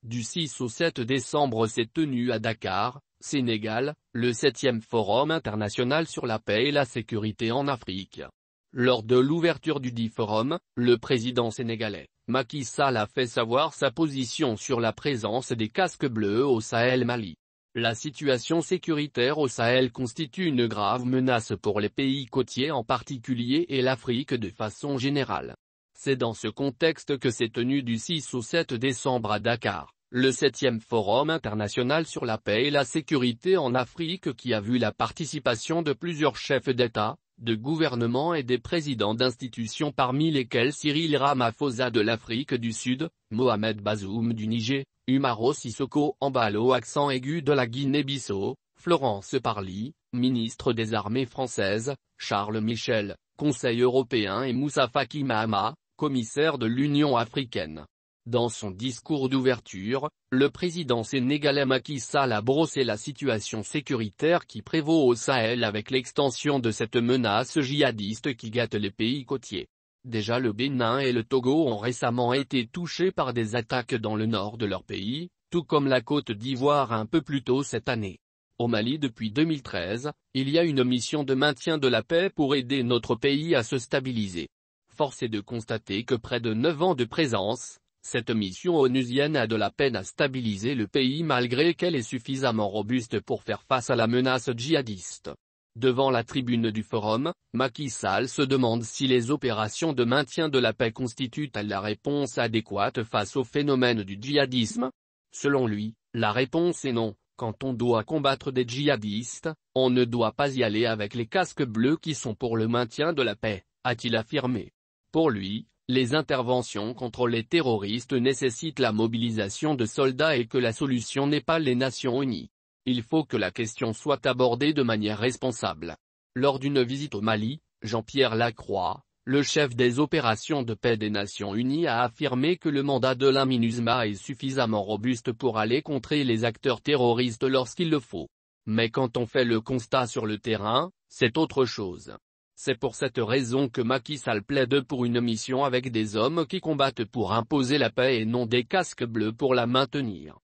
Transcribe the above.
Du 6 au 7 décembre s'est tenu à Dakar, Sénégal, le 7e Forum international sur la paix et la sécurité en Afrique. Lors de l'ouverture du dit forum, le président sénégalais, Macky Sall a fait savoir sa position sur la présence des casques bleus au Sahel-Mali. La situation sécuritaire au Sahel constitue une grave menace pour les pays côtiers en particulier et l'Afrique de façon générale. C'est dans ce contexte que s'est tenu du 6 au 7 décembre à Dakar, le 7e Forum international sur la paix et la sécurité en Afrique qui a vu la participation de plusieurs chefs d'État, de gouvernement et des présidents d'institutions parmi lesquels Cyril Ramaphosa de l'Afrique du Sud, Mohamed Bazoum du Niger, Umaro Sissoko Embalo accent aigu de la Guinée-Bissau, Florence Parly, ministre des Armées françaises, Charles Michel, Conseil européen et Moussa Faki Mahamat, commissaire de l'Union africaine. Dans son discours d'ouverture, le président sénégalais Macky Sall a brossé la situation sécuritaire qui prévaut au Sahel avec l'extension de cette menace djihadiste qui gâte les pays côtiers. Déjà le Bénin et le Togo ont récemment été touchés par des attaques dans le nord de leur pays, tout comme la Côte d'Ivoire un peu plus tôt cette année. Au Mali depuis 2013, il y a une mission de maintien de la paix pour aider notre pays à se stabiliser. Force est de constater que près de 9 ans de présence, cette mission onusienne a de la peine à stabiliser le pays malgré qu'elle est suffisamment robuste pour faire face à la menace djihadiste. Devant la tribune du forum, Macky Sall se demande si les opérations de maintien de la paix constituent-elles la réponse adéquate face au phénomène du djihadisme. Selon lui, la réponse est non. Quand on doit combattre des djihadistes, on ne doit pas y aller avec les casques bleus qui sont pour le maintien de la paix, a-t-il affirmé. Pour lui, les interventions contre les terroristes nécessitent la mobilisation de soldats et que la solution n'est pas les Nations Unies. Il faut que la question soit abordée de manière responsable. Lors d'une visite au Mali, Jean-Pierre Lacroix, le chef des opérations de paix des Nations Unies a affirmé que le mandat de la MINUSMA est suffisamment robuste pour aller contrer les acteurs terroristes lorsqu'il le faut. Mais quand on fait le constat sur le terrain, c'est autre chose. C'est pour cette raison que Macky Sall plaide pour une mission avec des hommes qui combattent pour imposer la paix et non des casques bleus pour la maintenir.